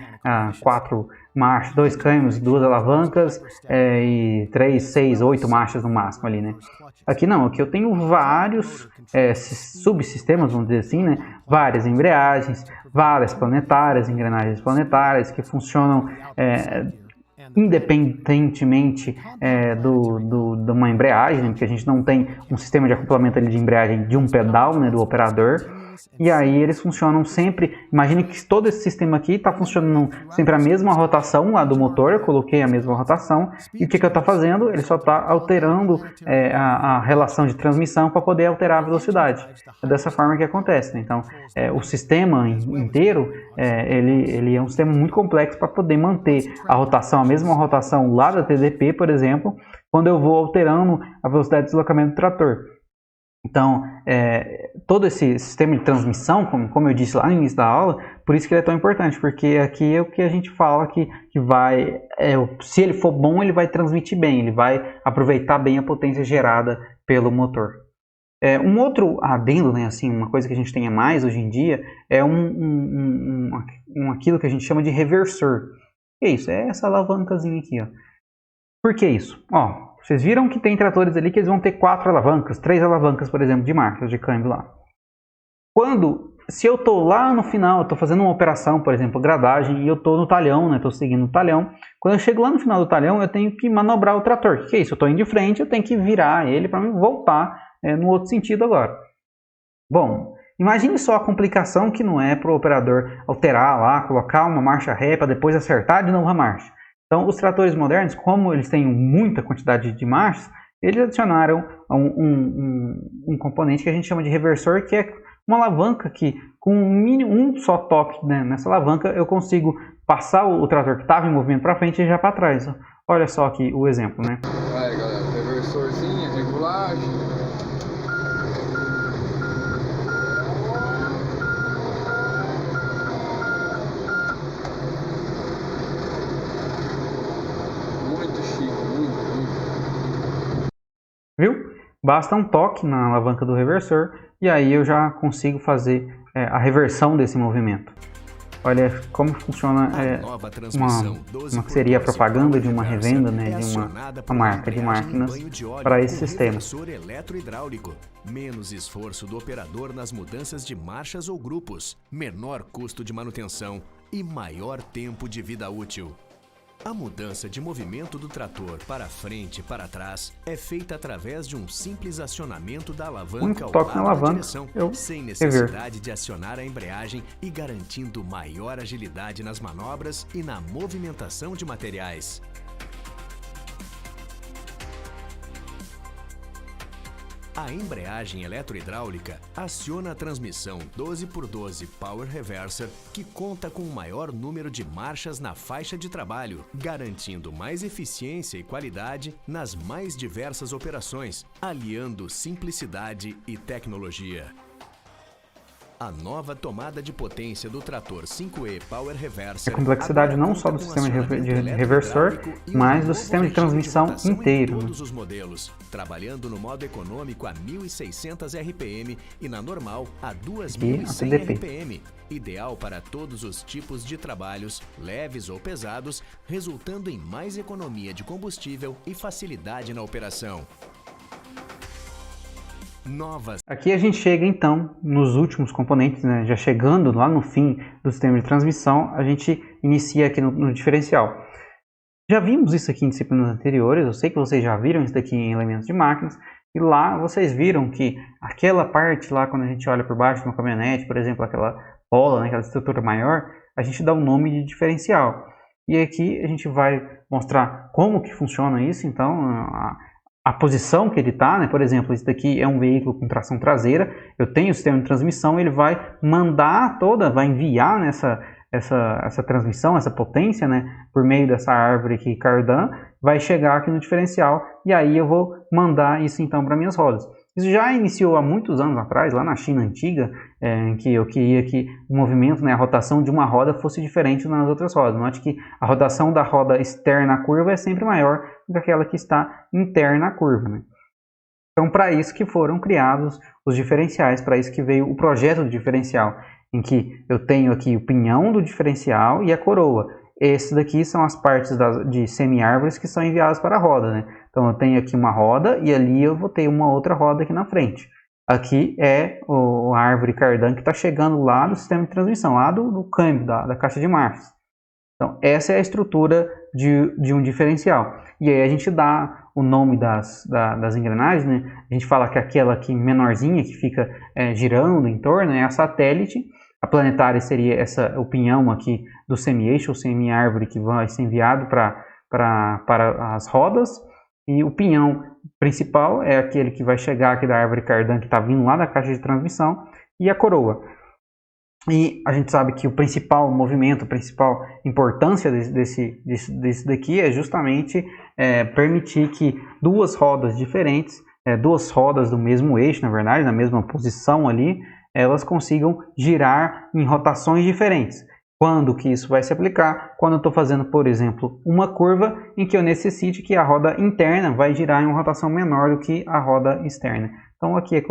4 marchas, 2 câmbios, 2 alavancas e 3, 6, 8 marchas no máximo ali, né? Aqui não, aqui eu tenho vários subsistemas, vamos dizer assim, né? Várias embreagens, várias planetárias, engrenagens planetárias que funcionam independentemente de uma embreagem, né? Porque a gente não tem um sistema de acoplamento ali de embreagem de um pedal, né, do operador. E aí eles funcionam sempre, imagine que todo esse sistema aqui está funcionando sempre a mesma rotação lá do motor, eu coloquei a mesma rotação, e o que eu estou fazendo? Ele só está alterando a relação de transmissão para poder alterar a velocidade. É dessa forma que acontece, né? Então, o sistema inteiro, ele é um sistema muito complexo para poder manter a rotação, a mesma rotação lá da TDP, por exemplo, quando eu vou alterando a velocidade de deslocamento do trator. Então, todo esse sistema de transmissão, como eu disse lá no início da aula, por isso que ele é tão importante, porque aqui é o que a gente fala que vai, se ele for bom, ele vai transmitir bem, ele vai aproveitar bem a potência gerada pelo motor. Um outro adendo, né, assim, uma coisa que a gente tem mais hoje em dia, é aquilo que a gente chama de reversor. O que é isso? É essa alavancazinha aqui, ó. Por que isso? Ó, vocês viram que tem tratores ali que eles vão ter 4 alavancas, 3 alavancas, por exemplo, de marchas de câmbio lá. Se eu estou lá no final, eu estou fazendo uma operação, por exemplo, gradagem, e eu estou no talhão, né, estou seguindo o talhão, quando eu chego lá no final do talhão, eu tenho que manobrar o trator. O que é isso? Eu estou indo de frente, eu tenho que virar ele para voltar no outro sentido agora. Bom, Imagine só a complicação que não é para o operador alterar lá, colocar uma marcha ré para depois acertar de novo a marcha. Então, os tratores modernos, como eles têm muita quantidade de marchas, eles adicionaram um componente que a gente chama de reversor, que é uma alavanca que, com um só toque, né, nessa alavanca, eu consigo passar o trator que estava em movimento para frente e já para trás. Olha só aqui o exemplo, né? Aí, galera, reversorzinho, regulagem. Muito chique, muito. Viu? Basta um toque na alavanca do reversor e aí eu já consigo fazer a reversão desse movimento. Olha como funciona uma que seria a propaganda de uma revenda, né, de uma marca de máquinas para esse sistema. Eletrohidráulico. Menos esforço do operador nas mudanças de marchas ou grupos, menor custo de manutenção e maior tempo de vida útil. A mudança de movimento do trator para frente e para trás é feita através de um simples acionamento da alavanca ao lado da direção, sem necessidade de acionar a embreagem e garantindo maior agilidade nas manobras e na movimentação de materiais. A embreagem eletrohidráulica aciona a transmissão 12x12 Power Reverser, que conta com um maior número de marchas na faixa de trabalho, garantindo mais eficiência e qualidade nas mais diversas operações, aliando simplicidade e tecnologia. A nova tomada de potência do trator 5E Power Reverser. A complexidade não só do sistema de reversor, mas do sistema de transmissão inteiro. Todos os modelos, trabalhando no modo econômico a 1.600 RPM e na normal a 2.100 RPM. Ideal para todos os tipos de trabalhos, leves ou pesados, resultando em mais economia de combustível e facilidade na operação. Aqui a gente chega então nos últimos componentes, né? Já chegando lá no fim do sistema de transmissão, a gente inicia aqui no diferencial. Já vimos isso aqui em disciplinas anteriores, eu sei que vocês já viram isso daqui em elementos de máquinas, e lá vocês viram que aquela parte lá, quando a gente olha por baixo de uma caminhonete, por exemplo, aquela bola, né, aquela estrutura maior, a gente dá um nome de diferencial. E aqui a gente vai mostrar como que funciona isso, então a posição que ele está, né? Por exemplo, esse daqui é um veículo com tração traseira, eu tenho o sistema de transmissão, ele vai mandar vai enviar essa transmissão, essa potência, né, por meio dessa árvore aqui, cardan, vai chegar aqui no diferencial, e aí eu vou mandar isso então para minhas rodas. Isso já iniciou há muitos anos atrás, lá na China antiga, em que eu queria que o movimento, né, a rotação de uma roda fosse diferente nas outras rodas. Note que a rotação da roda externa à curva é sempre maior do que aquela que está interna à curva, né? Então, para isso que foram criados os diferenciais, para isso que veio o projeto do diferencial, em que eu tenho aqui o pinhão do diferencial e a coroa. Esses daqui são as partes de semi-árvores que são enviadas para a roda, né? Então eu tenho aqui uma roda e ali eu vou ter uma outra roda aqui na frente. Aqui é a árvore cardan que está chegando lá do sistema de transmissão, lá do câmbio, da caixa de marchas. Então essa é a estrutura de um diferencial. E aí a gente dá o nome das engrenagens, né? A gente fala que aquela aqui menorzinha que fica girando em torno é a satélite. A planetária seria o pinhão aqui do semi-eixo ou semi-árvore que vai ser enviado para as rodas. E o pinhão principal é aquele que vai chegar aqui da árvore cardan que está vindo lá da caixa de transmissão. E a coroa. E a gente sabe que o principal movimento, a principal importância desse daqui é justamente permitir que duas rodas diferentes, duas rodas do mesmo eixo, na verdade, na mesma posição ali, elas consigam girar em rotações diferentes. Quando que isso vai se aplicar? Quando eu estou fazendo, por exemplo, uma curva em que eu necessite que a roda interna vai girar em uma rotação menor do que a roda externa. Então aqui é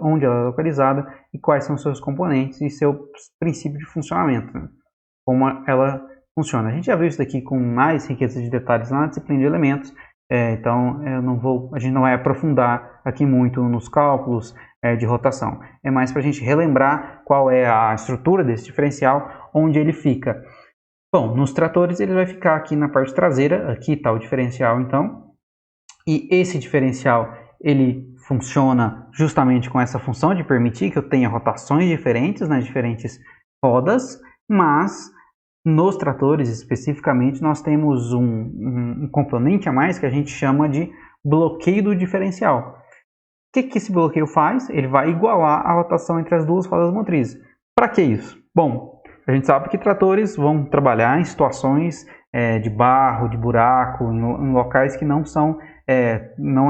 onde ela é localizada e quais são seus componentes e seu princípio de funcionamento, né? Como ela funciona. A gente já viu isso daqui com mais riqueza de detalhes na disciplina de elementos, então a gente não vai aprofundar aqui muito nos cálculos de rotação. É mais para a gente relembrar qual é a estrutura desse diferencial, onde ele fica. Bom, nos tratores ele vai ficar aqui na parte traseira, aqui está o diferencial então, e esse diferencial ele funciona justamente com essa função de permitir que eu tenha rotações diferentes nas diferentes rodas, mas nos tratores especificamente nós temos um componente a mais que a gente chama de bloqueio do diferencial. O que esse bloqueio faz? Ele vai igualar a rotação entre as duas rodas motrizes. Para que isso? Bom, a gente sabe que tratores vão trabalhar em situações de barro, de buraco, em locais que não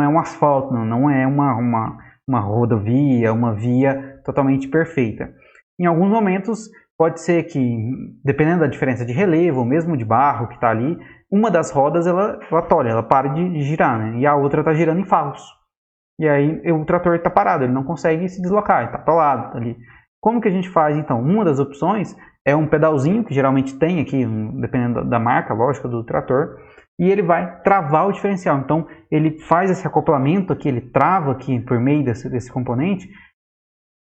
é um asfalto, não é uma rodovia, uma via totalmente perfeita. Em alguns momentos pode ser que, dependendo da diferença de relevo, ou mesmo de barro que está ali, uma das rodas ela tolhe, ela para de girar, né? E a outra está girando em falso. E aí o trator está parado, ele não consegue se deslocar, ele está atolado tá ali. Como que a gente faz então? Uma das opções é um pedalzinho, que geralmente tem aqui, dependendo da marca, lógica do trator, e ele vai travar o diferencial. Então ele faz esse acoplamento aqui, ele trava aqui por meio desse componente,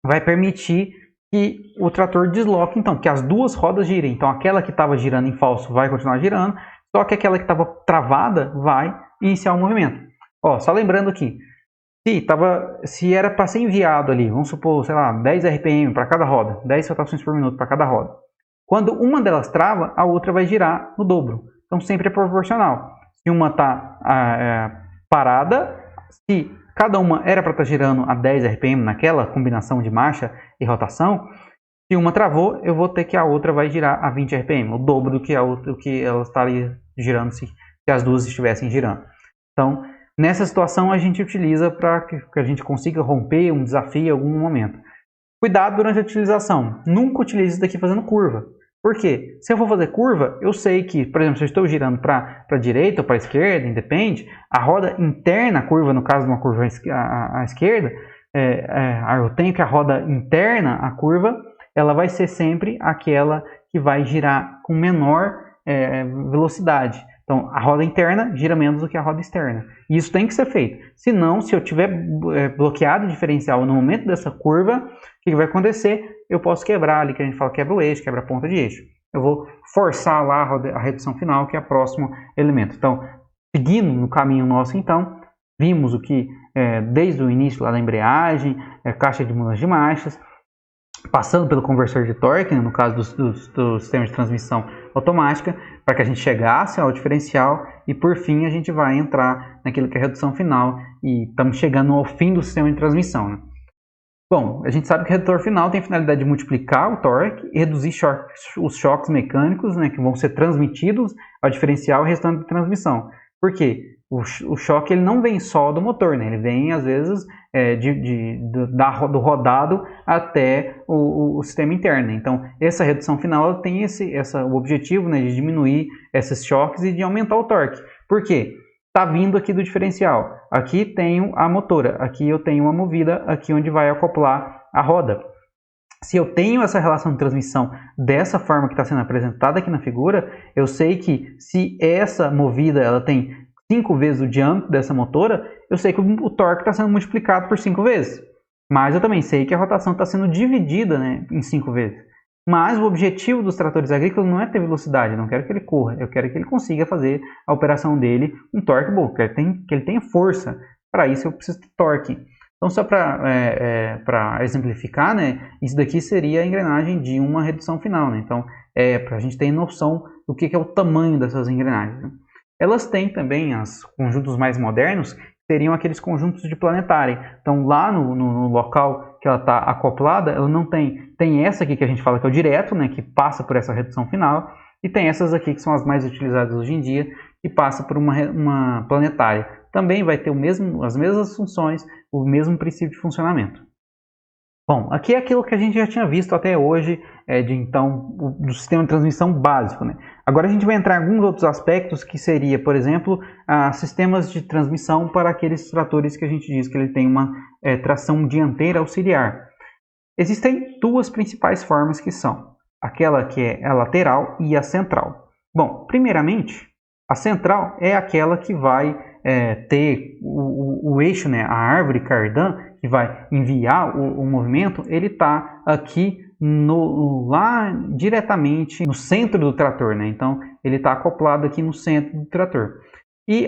vai permitir que o trator desloque, então, que as duas rodas girem. Então aquela que estava girando em falso vai continuar girando, só que aquela que estava travada vai iniciar o movimento. Ó, só lembrando aqui, se era para ser enviado ali, vamos supor, sei lá, 10 RPM para cada roda, 10 rotações por minuto para cada roda. Quando uma delas trava, a outra vai girar no dobro. Então sempre é proporcional. Se uma está parada, se cada uma era para estar girando a 10 RPM naquela combinação de marcha e rotação, se uma travou, eu vou ter que a outra vai girar a 20 RPM, o dobro do que ela estaria girando se as duas estivessem girando. Então, nessa situação a gente utiliza para que a gente consiga romper um desafio em algum momento. Cuidado durante a utilização. Nunca utilize isso daqui fazendo curva. Por quê? Se eu for fazer curva, eu sei que, por exemplo, se eu estou girando para a direita ou para a esquerda, independe, a roda interna, a curva, no caso de uma curva à esquerda, eu tenho que a roda interna, a curva, ela vai ser sempre aquela que vai girar com menor velocidade. Então, a roda interna gira menos do que a roda externa. E isso tem que ser feito. Senão, se eu tiver bloqueado o diferencial no momento dessa curva, o que vai acontecer? Eu posso quebrar ali, que a gente fala quebra o eixo, quebra a ponta de eixo. Eu vou forçar lá a redução final, que é o próximo elemento. Então, seguindo no caminho nosso, então, vimos o que, desde o início lá da embreagem, caixa de mudança de marchas, passando pelo conversor de torque, né, no caso do sistema de transmissão automática, para que a gente chegasse ao diferencial e por fim a gente vai entrar naquilo que é a redução final e estamos chegando ao fim do sistema de transmissão. Né? Bom, a gente sabe que o redutor final tem a finalidade de multiplicar o torque e reduzir os choques mecânicos, né, que vão ser transmitidos ao diferencial e restante da transmissão. Por quê? O choque ele não vem só do motor, né? Ele vem às vezes do rodado até o sistema interno. Então, essa redução final ela tem o objetivo, né, de diminuir esses choques e de aumentar o torque. Por quê? Está vindo aqui do diferencial. Aqui tenho a motora, aqui eu tenho uma movida, aqui onde vai acoplar a roda. Se eu tenho essa relação de transmissão dessa forma que está sendo apresentada aqui na figura, eu sei que se essa movida ela tem 5 vezes o diâmetro dessa motora, eu sei que o torque está sendo multiplicado por 5 vezes. Mas eu também sei que a rotação está sendo dividida, né, em 5 vezes. Mas o objetivo dos tratores agrícolas não é ter velocidade, eu não quero que ele corra, eu quero que ele consiga fazer a operação dele com torque bom, que ele tenha força. Para isso eu preciso de torque. Então, só para exemplificar, né, isso daqui seria a engrenagem de uma redução final. Né? Então, para a gente ter noção do que é o tamanho dessas engrenagens. Né? Elas têm também os conjuntos mais modernos, seriam aqueles conjuntos de planetária. Então, lá no local que ela está acoplada, ela não tem essa aqui que a gente fala que é o direto, né, que passa por essa redução final, e tem essas aqui que são as mais utilizadas hoje em dia, que passa por uma planetária. Também vai ter as mesmas funções, o mesmo princípio de funcionamento. Bom, aqui é aquilo que a gente já tinha visto até hoje, do sistema de transmissão básico. Né? Agora a gente vai entrar em alguns outros aspectos, que seria, por exemplo, sistemas de transmissão para aqueles tratores que a gente diz que ele tem uma tração dianteira auxiliar. Existem duas principais formas que são, aquela que é a lateral e a central. Bom, primeiramente, a central é aquela que vai ter o eixo, né, a árvore cardan, que vai enviar o movimento, ele está aqui lá diretamente no centro do trator, né? Então ele está acoplado aqui no centro do trator. E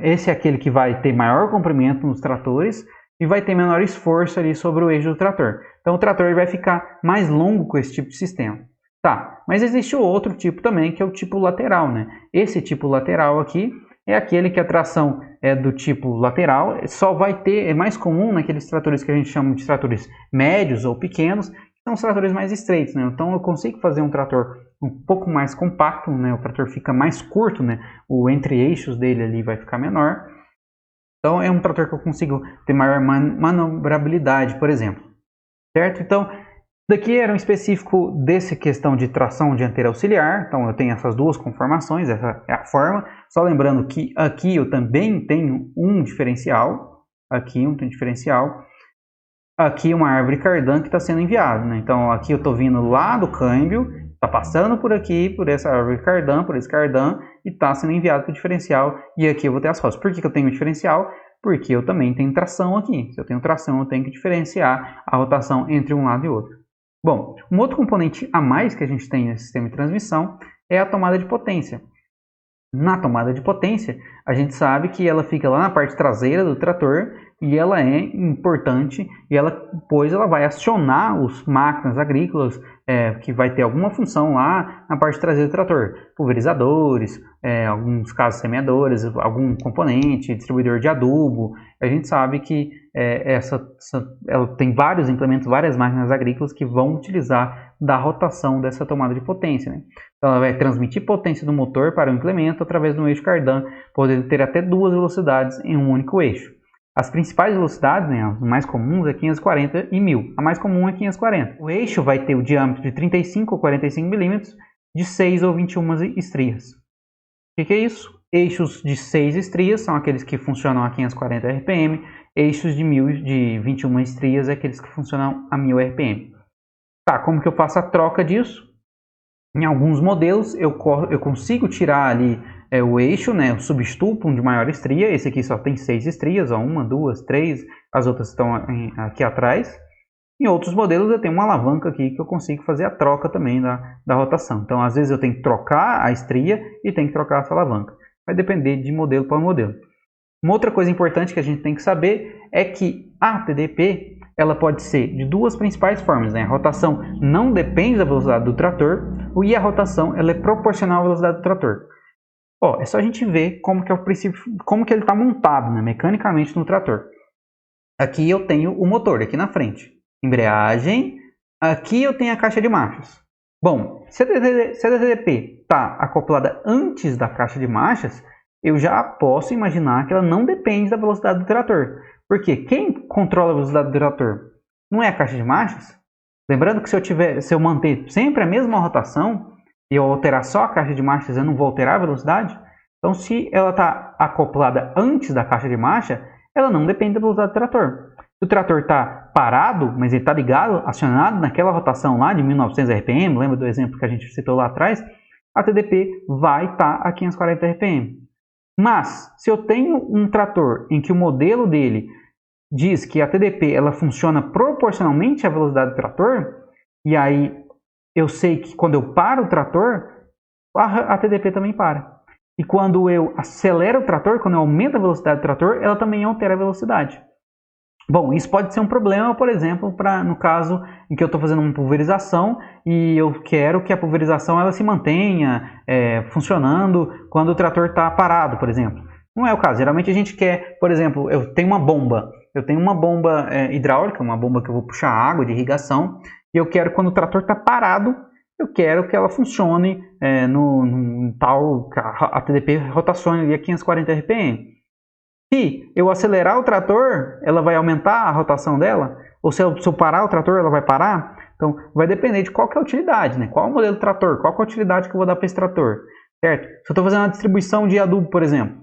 esse é aquele que vai ter maior comprimento nos tratores e vai ter menor esforço ali sobre o eixo do trator. Então o trator vai ficar mais longo com esse tipo de sistema. Tá, mas existe o outro tipo também, que é o tipo lateral, né? Esse tipo lateral aqui é aquele que a tração é do tipo lateral, só vai ter, é mais comum naqueles tratores que a gente chama de tratores médios ou pequenos, que são os tratores mais estreitos, né? Então eu consigo fazer um trator um pouco mais compacto, né? O trator fica mais curto, né? O entre-eixos dele ali vai ficar menor. Então é um trator que eu consigo ter maior manobrabilidade, por exemplo. Certo? Então, daqui era um específico dessa questão de tração dianteira auxiliar. Então eu tenho essas duas conformações, essa é a forma. Só lembrando que aqui eu também tenho um diferencial. Aqui um diferencial. Aqui uma árvore cardan que está sendo enviada, né? Então aqui eu estou vindo lá do câmbio, está passando por aqui, por essa árvore cardan, por esse cardan, e está sendo enviado para o diferencial. E aqui eu vou ter as rodas. Por que eu tenho o diferencial? Porque eu também tenho tração aqui. Se eu tenho tração, eu tenho que diferenciar a rotação entre um lado e outro. Bom, um outro componente a mais que a gente tem nesse sistema de transmissão é a tomada de potência. Na tomada de potência, a gente sabe que ela fica lá na parte traseira do trator e ela é importante, pois ela vai acionar os máquinas agrícolas que vai ter alguma função lá na parte traseira do trator. Pulverizadores, alguns casos semeadores, algum componente, distribuidor de adubo. A gente sabe que ela tem vários implementos, várias máquinas agrícolas que vão utilizar da rotação dessa tomada de potência, né? Então ela vai transmitir potência do motor para o implemento através do eixo cardan, podendo ter até duas velocidades em um único eixo. As principais velocidades, né, as mais comuns, é 540 e 1000. A mais comum é 540. O eixo vai ter o diâmetro de 35 ou 45 milímetros, de 6 ou 21 estrias. O que é isso? Eixos de 6 estrias são aqueles que funcionam a 540 RPM. Eixos de 21 estrias é aqueles que funcionam a 1000 RPM. Tá, como que eu faço a troca disso? Em alguns modelos eu consigo tirar ali o eixo, né? Eu substituo por um de maior estria. Esse aqui só tem 6 estrias, ó, 1, 2, 3, as outras estão aqui atrás. Em outros modelos eu tenho uma alavanca aqui que eu consigo fazer a troca também da rotação. Então às vezes eu tenho que trocar a estria e tenho que trocar essa alavanca. Vai depender de modelo para modelo. Uma outra coisa importante que a gente tem que saber é que a TDP ela pode ser de duas principais formas, né? A rotação não depende da velocidade do trator e a rotação ela é proporcional à velocidade do trator. Ó, é só a gente ver como que é o princípio, como que ele está montado, né, mecanicamente no trator. Aqui eu tenho o motor aqui na frente, embreagem, aqui eu tenho a caixa de marchas. Bom, se a TDP está acoplada antes da caixa de marchas, eu já posso imaginar que ela não depende da velocidade do trator. Porque quem controla a velocidade do trator não é a caixa de marchas. Lembrando que se eu manter sempre a mesma rotação e eu alterar só a caixa de marchas, eu não vou alterar a velocidade. Então, se ela está acoplada antes da caixa de marcha, ela não depende da velocidade do trator. Se o trator está parado, mas ele está ligado, acionado naquela rotação lá de 1900 RPM, lembra do exemplo que a gente citou lá atrás? A TDP vai estar a 540 RPM. Mas, se eu tenho um trator em que o modelo dele diz que a TDP ela funciona proporcionalmente à velocidade do trator, e aí eu sei que quando eu paro o trator, a TDP também para. E quando eu acelero o trator, quando eu aumento a velocidade do trator, ela também altera a velocidade. Bom, isso pode ser um problema, por exemplo, no caso em que eu estou fazendo uma pulverização e eu quero que a pulverização ela se mantenha funcionando quando o trator está parado, por exemplo. Não é o caso. Geralmente a gente quer, por exemplo, eu tenho uma bomba hidráulica, uma bomba que eu vou puxar água de irrigação, e eu quero, quando o trator está parado, eu quero que ela funcione no tal, a TDP rotacione ali a 540 RPM. Se eu acelerar o trator, ela vai aumentar a rotação dela? Ou se eu parar o trator, ela vai parar? Então, vai depender de qual que é a utilidade, né? Qual é o modelo do trator? Qual que é a utilidade que eu vou dar para esse trator? Certo? Se eu estou fazendo uma distribuição de adubo, por exemplo,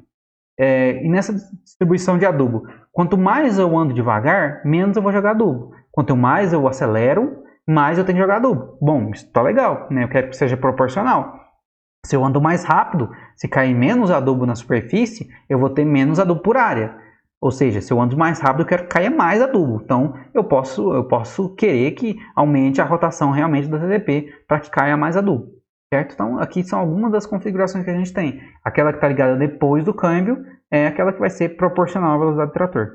e nessa distribuição de adubo, quanto mais eu ando devagar, menos eu vou jogar adubo. Quanto mais eu acelero, mais eu tenho que jogar adubo. Bom, isso está legal, né? Eu quero que seja proporcional. Se eu ando mais rápido, se cair menos adubo na superfície, eu vou ter menos adubo por área. Ou seja, se eu ando mais rápido, eu quero que caia mais adubo. Então, eu posso querer que aumente a rotação realmente da TDP para que caia mais adubo. certo? Então, aqui são algumas das configurações que a gente tem. Aquela que está ligada depois do câmbio é aquela que vai ser proporcional à velocidade do trator,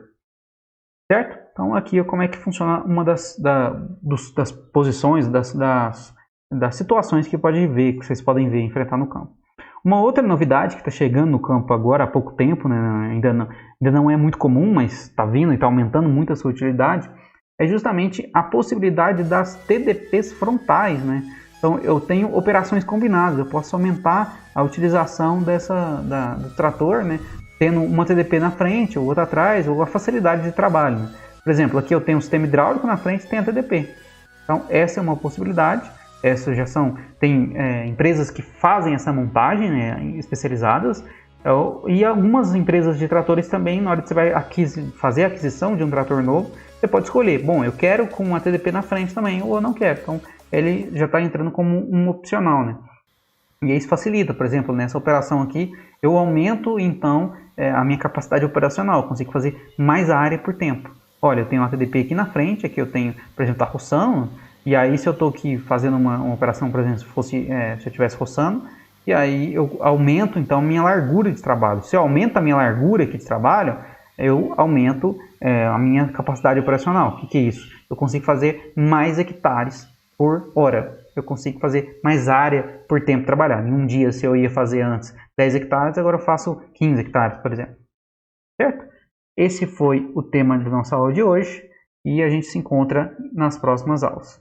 certo? Então, aqui como é que funciona uma das posições, das situações que vocês podem ver, enfrentar no campo. Uma outra novidade que está chegando no campo agora há pouco tempo, né, ainda não é muito comum, mas está vindo e está aumentando muito a sua utilidade, é justamente a possibilidade das TDPs frontais, né? Então eu tenho operações combinadas, eu posso aumentar a utilização do trator, né, tendo uma TDP na frente ou outra atrás, ou a facilidade de trabalho, né? Por exemplo, aqui eu tenho um sistema hidráulico na frente e tem a TDP. Então essa é uma possibilidade. Tem empresas que fazem essa montagem, né, especializadas, e algumas empresas de tratores também, na hora que você vai fazer a aquisição de um trator novo, você pode escolher, bom, eu quero com uma TDP na frente também, ou eu não quero. Então ele já está entrando como um opcional, né? E isso facilita, por exemplo, nessa operação aqui, eu aumento então a minha capacidade operacional, eu consigo fazer mais área por tempo. Olha, eu tenho uma TDP aqui na frente, aqui eu tenho, por exemplo, está roçando. E aí, se eu estou aqui fazendo uma operação, por exemplo, se eu estivesse roçando, e aí eu aumento, então, minha largura de trabalho. Se eu aumento a minha largura aqui de trabalho, eu aumento a minha capacidade operacional. O que é isso? Eu consigo fazer mais hectares por hora. Eu consigo fazer mais área por tempo trabalhado. Em um dia, se eu ia fazer antes 10 hectares, agora eu faço 15 hectares, por exemplo. Certo? Esse foi o tema da nossa aula de hoje, e a gente se encontra nas próximas aulas.